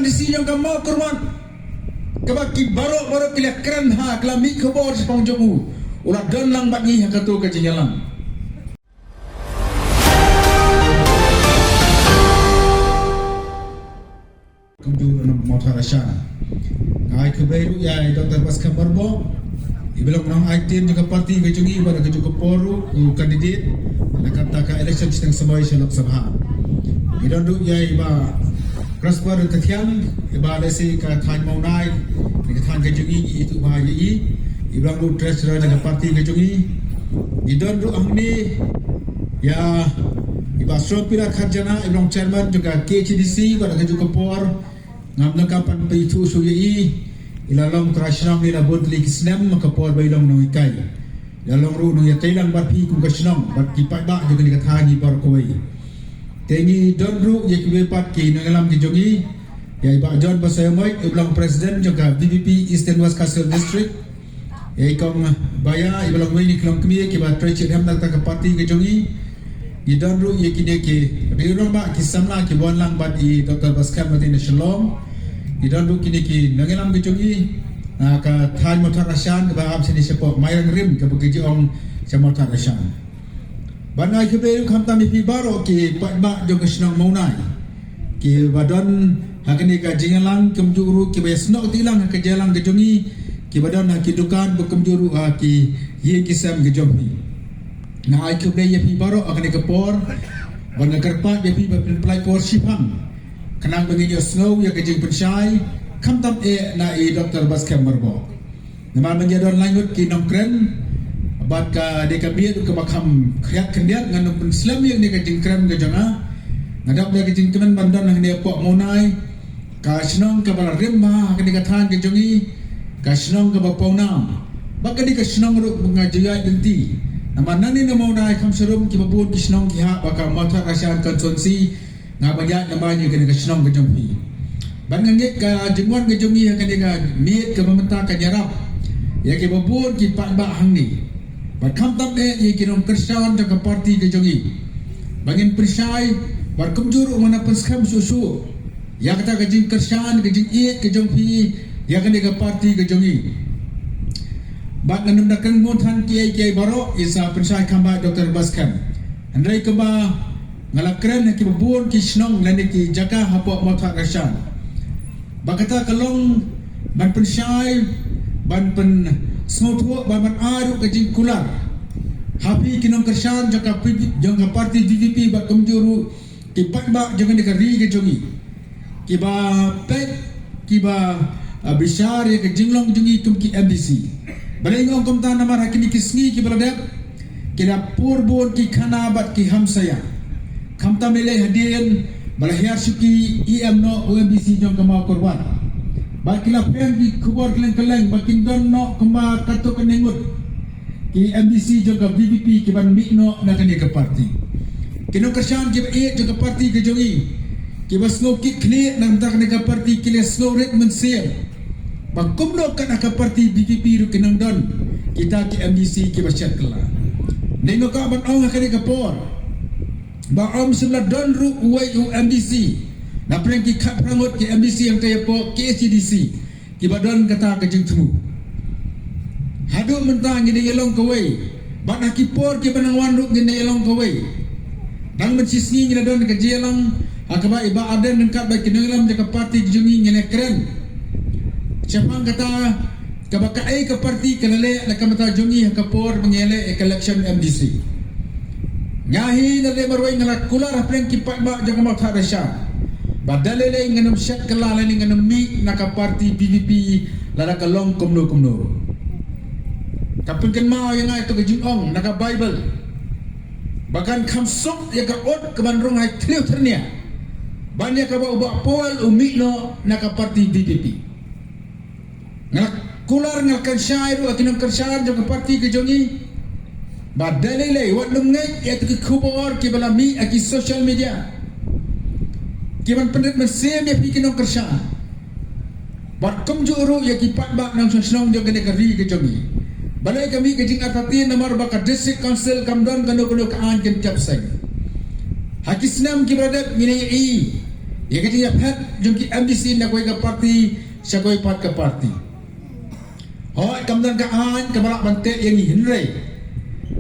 kondisi yang kamu korban kebaki barok kilah keren ha kelami kebor sepang jomu ulah don lang bagi hakatu kejinyalan kumju nam motarashan ai keberu ya Dr. Baskam Barbo ibelang nang aitin juga parti kejungi pada kejuku poru kandidat nakata ka election seteng sebagai Lok Sabha idon du ya iba Prosper Tatian iba lesi ka than maunai ke than kejungi itu bahaya ibelang du treasurer dengan parti kejungi idon du angni ya iba Sropira Kharjana ibelang chairman juga KCDC pada kejuku por ngamna kapan pitu suyi ilalong krashnang ila bodli kisnem makapor bailong no ikai ilalong ru no yatailang barpi kum kashnang bat kipai ba juga dikatani bar koi tengi don ru yakwe pat ki nangalam ki jongi ya iba John Basayomoy iblang president juga VVP Eastern West Kasel District ya ikong baya iblang wini klong kmi ki ba treche ham tak parti ki jongi di don ru yakine ki biron ba ki samla ki bonlang bat I Dr. Baskam Madina Shalom di don ru kini ki nangalam ki jongi ka than motarashan ka ba am sini sepo mayang rim ka begitu ong motarashan banai ke beru khamta mi baro ki patba jo kesnong maunai ki badon hakini ka jingalang kemjuru ki besno tilang ka jalang ke jongi ki badon ki dukan bu kemjuru ki ye kisam ke jongi na ai ke be ye baro akani ke por bana kerpa ye play por sipang kanang bagi snow ya ke jing pensai khamtam na Dr. Baskam Barbo nama menjadon lanjut ki nongkren bat ka de ka biar ke bakam khayat kendiat ngan pun Islam yang de ka jingkran ke janga ngadap de ka jingkran bandan nang de pok monai ka snong ka bal rimba ka de ka than ke jongi ka snong ka bapauna baka de ka snong ru ngajaya denti nama nani na monai kham serum ki babun ki snong ki ha baka mata rasan konsonsi ngabaya namanya ka de ka snong ke jongi bangang ka jingwan ke jongi ka de ka niat ka mementa ka jarap ya ke babun ki pak ba hangni Barkam tam ye kinom kersawan jaga parti ke jongi bangin persai barkum juru mana penskam susu ya kata ke jing kersawan ke jing iet ke jongpi ya kan ke parti ke jongi bat nanum dakan montan kiai baro isa persai kamba Dr. Baskam andai keba ngalakren ki babun ki snong lani ki jaga hapok mata rasan bakata kalong ban persai ban pen semua baman aru ke jing kular hapi kinong kersan jaka parti DVP bat kemjuru ki patba jangan dikari ke jongi ki ba pet ki ba besar ke jinglong jongi tum ki MDC balengong komta nama rakini kisni ki beradab ki dapur bon ki khana bat ki hamsaya khamta mele hadian balahiyar suki EM no OMBC jong kama korban bakila pen di kubur keleng-keleng bakin don no kemba kato kenengut ki MDC juga VVP ki ban mikno nak ke parti kino kersan ki e juga parti ke jongi ki basno ki kne nak tak ke parti ki le slow rate mensier bakum no kan ke parti VVP ru kenang don kita ki MDC ki basyat kala nengo ka ban ong ke por ba om sebelah don ru MDC na prengki kat prangut ke MDC yang kaya po KCDC ki badan kata ke jing temu hadu mentang gini yelong kawai bat nak por ki banang wanruk gini yelong kawai dang mencisni gini don ke jelang akaba iba aden dengkat baik kinenglam jaka parti jungi ngene keren siapa kata kabaka ai ke parti kelele nak mata jungi ke por mengele election MDC ngahi nale marwai ngalak kular prengki patba jaka mau tak resha badalele nganam syak kelala ni nganam mi naka parti PVP lada kalong kumno kapun kan mau yang ai to kejingong naka Bible bahkan khamsok ya ka od ke bandrong ai tliu ternia banyak ka ba pol umi no naka parti PVP ngalak kular ngalkan syairu akinam kersan jaka parti ke jongi badalele wadum ngai ya to kubor ki bala mi aki social media kiman pendet mesem ya pikin nong kersa bat kemjuru ya kipat bak nang sosnong jo gede kari ke jongi balai kami ke jing atati nomor bakat district council kamdon kano ka an ken capseng hakisnam ki bradap ngine Ya kerja pet jungki MDC nak koi ke parti, saya koi pat ke parti. Hoi kamdan ka an kebalak bantet yang hinrei.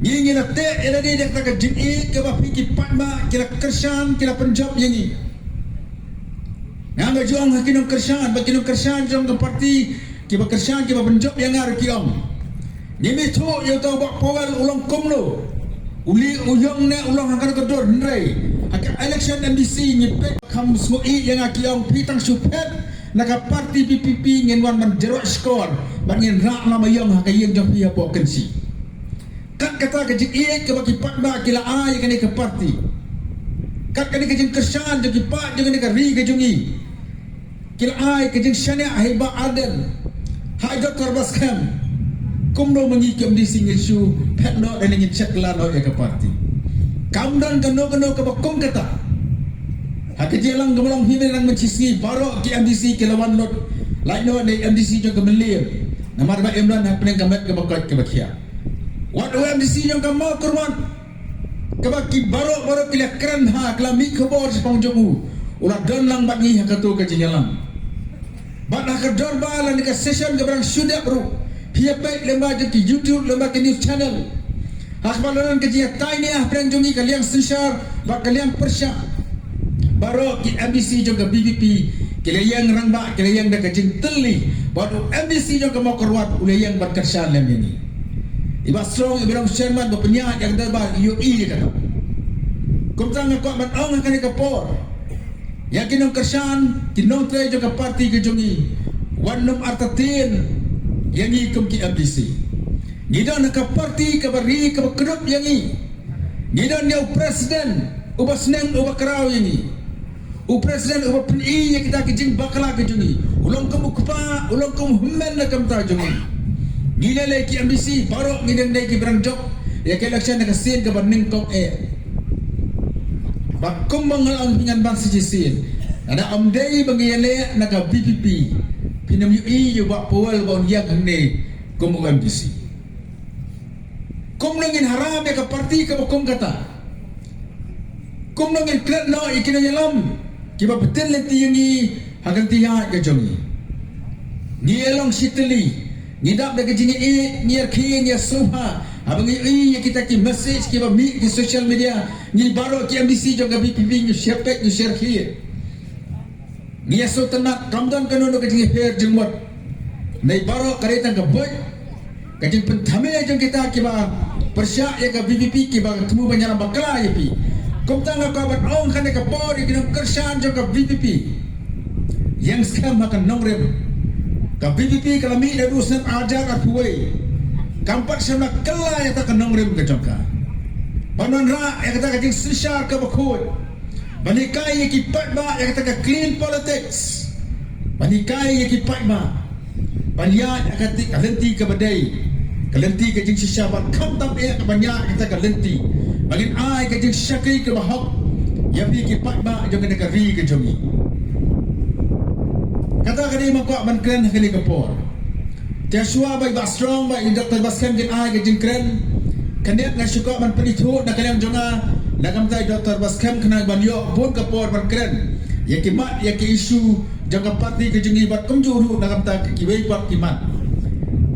Ngi nak te era dia dak tak jin ke ba piki pat ma kira kersan kira Punjab yang ni. Yang juang hakinong kersan jong ke parti kiba kersan kiba Punjab yang ar kiam. Nimi tu yo tau bak powal ulang komlo. Uli uyong ne ulang akan kedor hinrei. Hak election MDC nyepet kam sui yang akiang pitang supet naka parti PPP ngin wan man jerok skor bangin rak lama yang hakayeng jong pia po kensi kat kata ke jik ke bagi patba kila ai ke ni ke parti kat ke ni ke jing kersan jong pat jong ni ke ri ke jongi kila ai ke jing syania heba aden hai Dr. Baskam kumno mengikem di singil su pet no dan ngin ceklan no ke parti kamdan keno ke bakong kata hak jelang gemelang himen nang mencisni baro ki MDC ke lawan lot lain no ni MDC jong ke melir namar ba Imran hak peneng kamet ke bakot ke bakia wat MDC jong ke mau kurman ke baki baro kila keren ha kala mi khobor sepang jomu ulah don lang bat ni hak tu ke jelang bat hak dor bala ni ke session ke barang sudah bro pia baik lemba ke YouTube lemba ke news channel hak balanan ke dia tai ni ah preng jongi kalian sesar bak kalian persya baru ki MDC juga BBP kilayang rangba kilayang dah kajing teli baru MDC juga mau keruat ulayang berkersan lem ini iba strong ibrang chairman berpenyak yang dah UI dia kata kumtang aku akan orang akan kapor yang kinong kersan kinong try juga parti kejongi wanum artatin yang ikum ki MDC ngidan nak parti kabari kabakrup yang ini ngidan dia presiden ubah seneng ubah kerau yang ini presiden ubah PNI yang kita kejing bakala kejungi ulang kamu kupa ulang kamu hummen nak kamu tajungi gila lagi MDC baru ngidang lagi berang job ya ke election nak sin ke banding kong bakum mengalang dengan bangsa jisin ada amdai bangiyale nak BPP pinam UI yo bak powal bang yang ne kum MDC kum nangin haram ya ke parti ke kum kata kum nangin klat no ikin nyalam kiba betul lenti yang ni hagan tihat ke jongi ni elong siteli ni dak dak jingi ni arki ni soha abang ni kita ki message kiba mi di social media ni baro ki MDC juga BPP ni share ni share ki ni aso tenak kamdan kanu ke jingi fair jengmot nei baro karetan ke boy ke jing pentame jong kita kiba persyak ya ke BPP kiba temu banyak bakala ya pi kumtang aku akan orang kan ke pori kinong kersan juga BPP yang sekarang makan nongrem ke BPP kalau mi dah dusan ajar akuai kampat sama kelai yang tak nongrem ke jongka panon ra yang kata kajing sesar ke bakut banikai yang kipat ba yang kata clean politics banikai yang kipat ba baniat yang kata kalenti ke badai kalenti kajing sesar bat kamtam ke banyak kata kalenti bangin ai ke jing syakri ke bahak yang pergi pat ba jong ke ri ke jongi kata kali makwa ban kren kali ke por tiasua bai ba strong bai Dr. Baskam jing ai ke jing kren kandiat ngai syuka ban penithu nak kalian jonga nakam tai Dr. Baskam kena ban yo bon ke por ban kren ya kimat ya ke isu jangka parti ke jongi bat kumjuru nakam ta ki bai pat kimat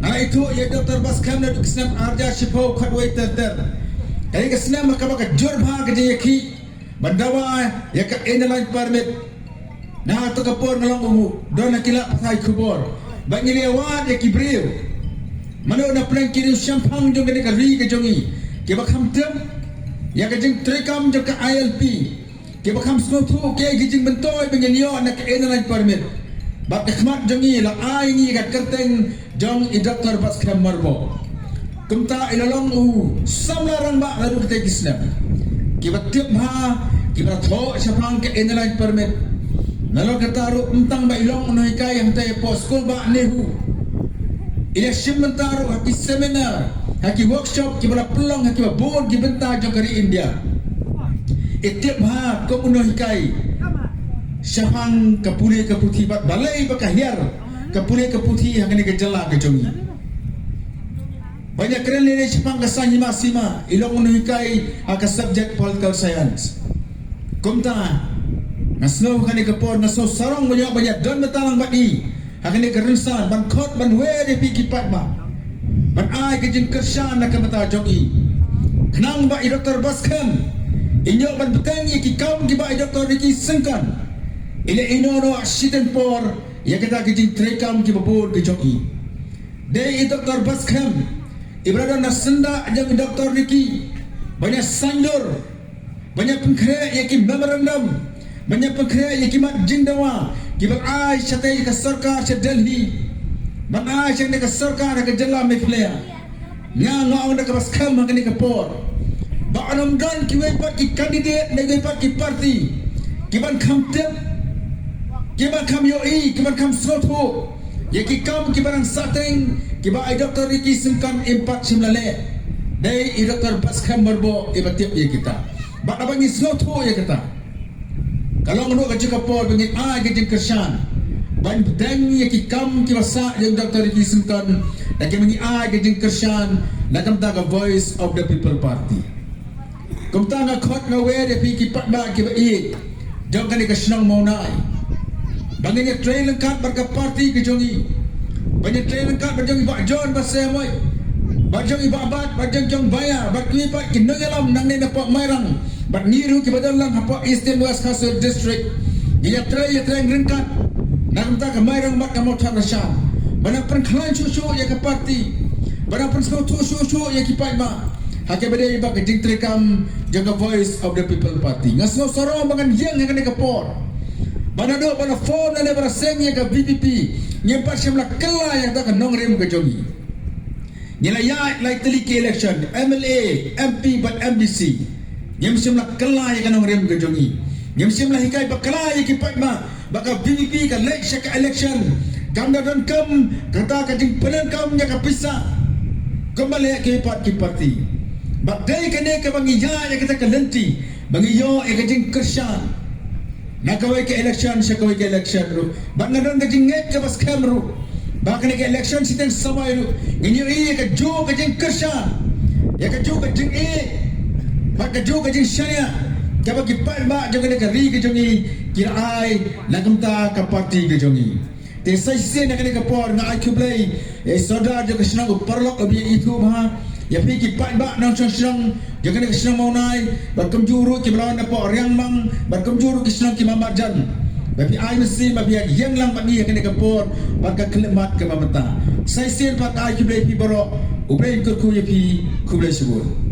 ana itu ya Dr. Baskam nak kisam arja shipau khatwai ter kali ke senam maka jor bha ke jeki bandawa ya ke inline permit nah to kapor nalong umu don kila pasai kubor bangi lewat ya kibril mano na plan kiri champagne jong ke ri ke jongi ke bakham tem ya ke jing trekam jong ke ILP ke bakham snotu ke gijing bentoy bangi yo na ke inline permit bak khmat jongi la ai ni ka kerteng jong i Dr. Baskam marbo kumta ilalong samlarang ba lalu kita kisnam kibat tiap ha kibat tho sapang ke inline permit lalu kata ru entang ba ilong unai ka yang tay post school ba nehu ila simentaru haki seminar haki workshop kibala pelong haki ba board gibenta jokari India tiap ha ko unai kai sapang kapule kaputi bat balai bakahiar kapule kaputi hangani gejala ke jongi banyak keren ini sepang kesan sima ilong menuhikai akan subjek political science kumta Ngasno kan kapor ngasno sarong banyak dan betalang badi. Hakani kerensan ban khot ban we de pi kipat ba. Ban ai ke jin kersan nak mata jogi. Kenang ba Dr. Baskem. Inyo ban betang ki kam ki ba Dr. Ricky Sengkan. Ile inono asiten por ya kita ke jin trekam ki babur ke jogi. De Dr. Baskem. Ibrada nasenda jang Dr. Ricky. Banyak sandur. Banyak pengkere ya ki memorandum. Banyak pengkere yang kimat jindawa kibat ai chatai ka sarkar cha Delhi ban ai chang ka sarkar ka jalla me flea nga nga onda ka baskam ka ni ka por ba anam dan ki we pat ki candidate ne we pat ki party kiban kham tep kiban kham yo i kiban kham soto ye ki kam kiban sateng kiba ai Dr. Ricky Sengkan impak simlale dai Dr. Baskam Barbo ibatip ye kita ba abangi soto ye kita. Kalau menurut kerja kapal bengit ai ke jengkersan ban pedang ye ki kam ki wasa yang Dr. Ricky Sengkan dan ki mengi ai ke jengkersan nak kamta ka Voice of the People Party kamta nga khot nga we de pi ki patba ki ba i jong kan ka senang mau nai bangnya train lengkap barka parti ke jongi banyak train lengkap berjongi ba John ba semoi ba jongi ba bat ba jong bayar ba ki pa ki nengalam nang ne pa mairang bat niru ki badalang hapa Eastern West Kasur District dia try ringkat nak tak mairang mat kamu tharashan bana pen klan susu ya ke parti bana pen susu ya ki paima hake bade ba ke jingtrekam jaga Voice of the People Party ngasno soro bangan yang ngane ke por bana do bana form na lebra seng ya ke BPP nyempat semla kela yang tak nongrem ke jongi nyela ya like teliki election MLA MP but MDC Nyam simla kelai kanong rem ke jongi. Nyam simla hikai ba kelai ki patma baka BPP ka election. Kamda don kam kata ka jing penen kam nya ka pisa. Kembali ke pat ki parti. Bak dai kene ka bangi ya kita ka lenti. Bangi yo e ka jing kersan. Nakawai ke election sakawai ke election ru. Bak ngadon ka jing nget ka bas kamru. Bak ne ke election siten samai ru. Inyo i ka jo ka jing kersan. Ya ka jo ka jing Maka juga jing syariah kaba ki palma jangan ka ri ke jongi kira ai nakamta ka parti ke jongi te sai se na ka por na ai kublai e soda jo ka snang parlok abi itu ba ya pi ki palma nang snang jangan ka snang mau nai bar kamjuru ki belawan apa riang mang bar kamjuru ki snang ki mamarjan babi ai mesti babi yang lang bagi ka ka por bar ka kelemat ke mamata sai se pat ai kublai pi baro ubrain ko ku ya pi kublai subur